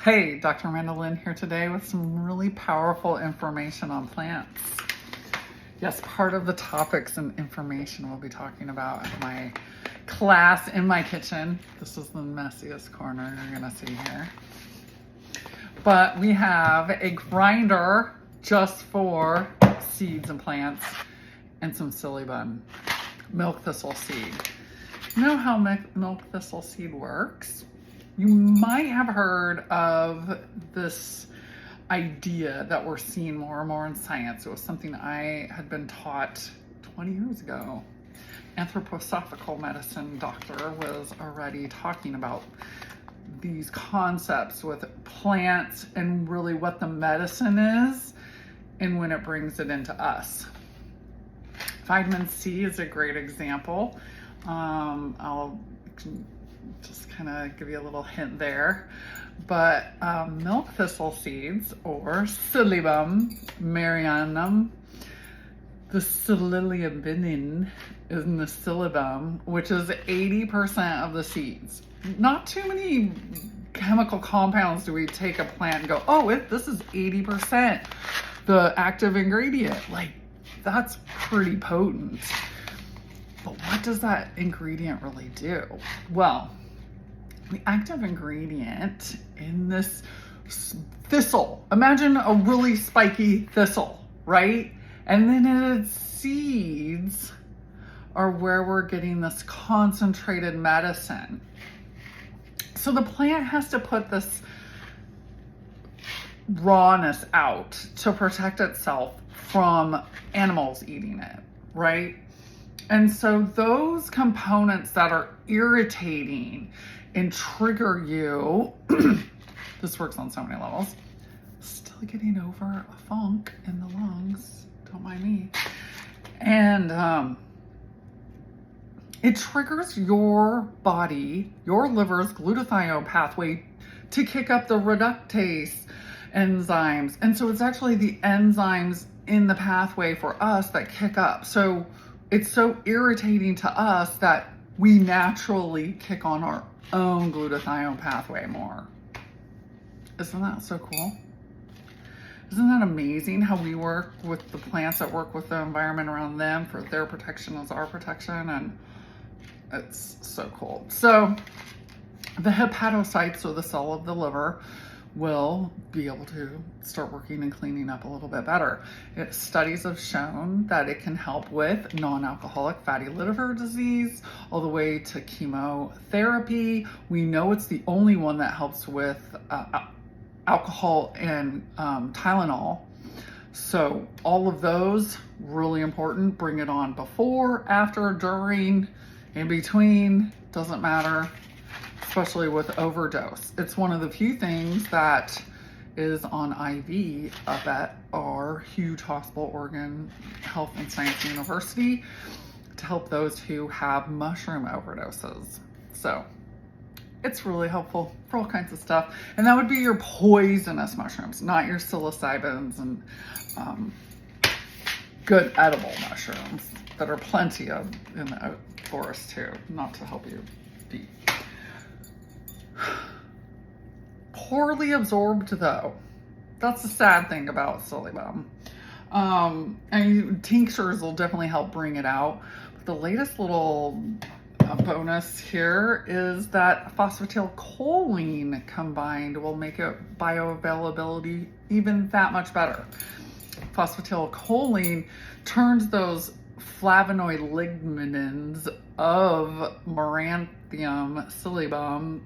Hey, Dr. Mandolin here today with some really powerful information on plants. Yes, part of the topics and information we'll be talking about at my class in my kitchen. This is the messiest corner you're gonna see here. But we have a grinder just for seeds and plants and some Silybin, milk thistle seed. You know how milk thistle seed works? You might have heard of this idea that we're seeing more and more in science. It was something I had been taught 20 years ago. Anthroposophical medicine doctor was already talking about these concepts with plants and really what the medicine is and when it brings it into us. Vitamin C is a great example. I'll just kind of give you a little hint there. But milk thistle seeds, or Silybum, marianum, the silibinin is in the Silybum, which is 80% of the seeds. Not too many chemical compounds do we take a plant and go, oh, this is 80% the active ingredient. Like, that's pretty potent. But what does that ingredient really do? Well, the active ingredient in this thistle, imagine a really spiky thistle, right? And then its seeds are where we're getting this concentrated medicine. So the plant has to put this rawness out to protect itself from animals eating it, right? And so those components that are irritating and trigger you, this works on so many levels, still getting over a funk in the lungs, don't mind me. And it triggers your body, your liver's glutathione pathway to kick up the reductase enzymes. And so it's actually the enzymes in the pathway for us that kick up. So it's so irritating to us that we naturally kick on our own glutathione pathway more. Isn't that so cool? Isn't that amazing how we work with the plants that work with the environment around them for their protection as our protection? And it's so cool. So the hepatocytes, or the cell of the liver, will be able to start working and cleaning up a little bit better. Studies have shown that it can help with non-alcoholic fatty liver disease, all the way to chemotherapy. We know it's the only one that helps with alcohol and Tylenol. So all of those, really important. Bring it on before, after, during, in between, doesn't matter. Especially with overdose. It's one of the few things that is on IV up at our huge hospital, Oregon Health and Science University, to help those who have mushroom overdoses. So it's really helpful for all kinds of stuff. And that would be your poisonous mushrooms, not your psilocybins and good edible mushrooms that are plenty of in the forest too, not to help you be poorly absorbed though. That's the sad thing about Silybum. And tinctures will definitely help bring it out. But the latest little bonus here is that phosphatidylcholine combined will make it bioavailability even that much better. Phosphatidylcholine turns those flavonolignans of marianum, Silybum,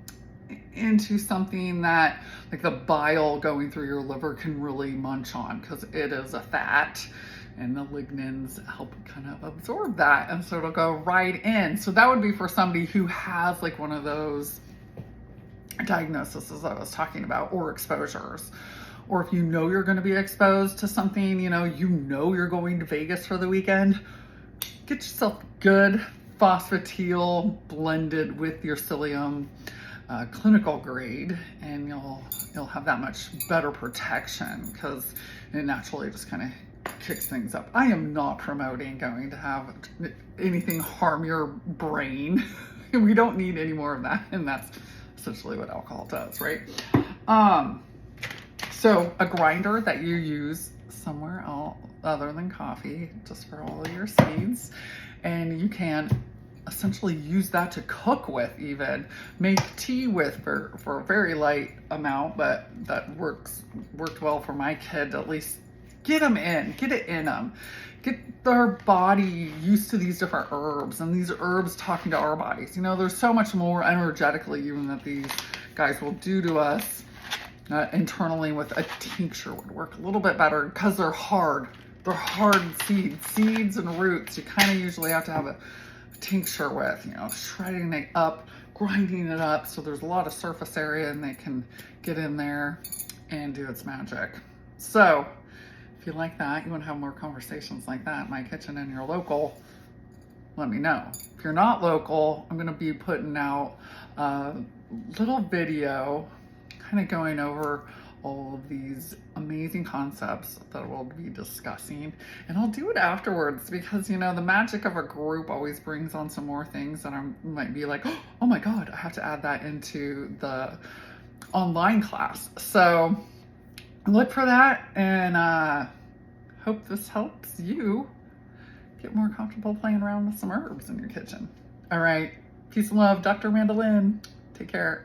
into something that, like, the bile going through your liver can really munch on, because it is a fat and the lignans help kind of absorb that, and so it'll go right in. So that would be for somebody who has like one of those diagnoses I was talking about, or exposures, or if you know you're going to be exposed to something, you know you're going to Vegas for the weekend, get yourself good phosphatidylcholine blended with your psyllium clinical grade, and you'll have that much better protection, because it naturally just kind of kicks things up. I am not promoting going to have anything harm your brain. We don't need any more of that, and that's essentially what alcohol does, right? So a grinder that you use somewhere else other than coffee, just for all of your seeds, and you can essentially use that to cook with, even make tea with for a very light amount, but that worked well for my kid. At least get it in them, get their body used to these different herbs, and these herbs talking to our bodies. You know, there's so much more energetically even that these guys will do to us. Internally with a tincture would work a little bit better because they're hard seeds and roots. You kind of usually have to have a tincture with, you know, shredding it up, grinding it up, so there's a lot of surface area and they can get in there and do its magic. So if you like that, you want to have more conversations like that in my kitchen and you're local, let me know. If you're not local, I'm going to be putting out a little video kind of going over all of these amazing concepts that we'll be discussing, and I'll do it afterwards because, you know, the magic of a group always brings on some more things that I might be like, oh my God, I have to add that into the online class. So look for that, and hope this helps you get more comfortable playing around with some herbs in your kitchen. All right, peace and love, Dr. Mandolin. Take care.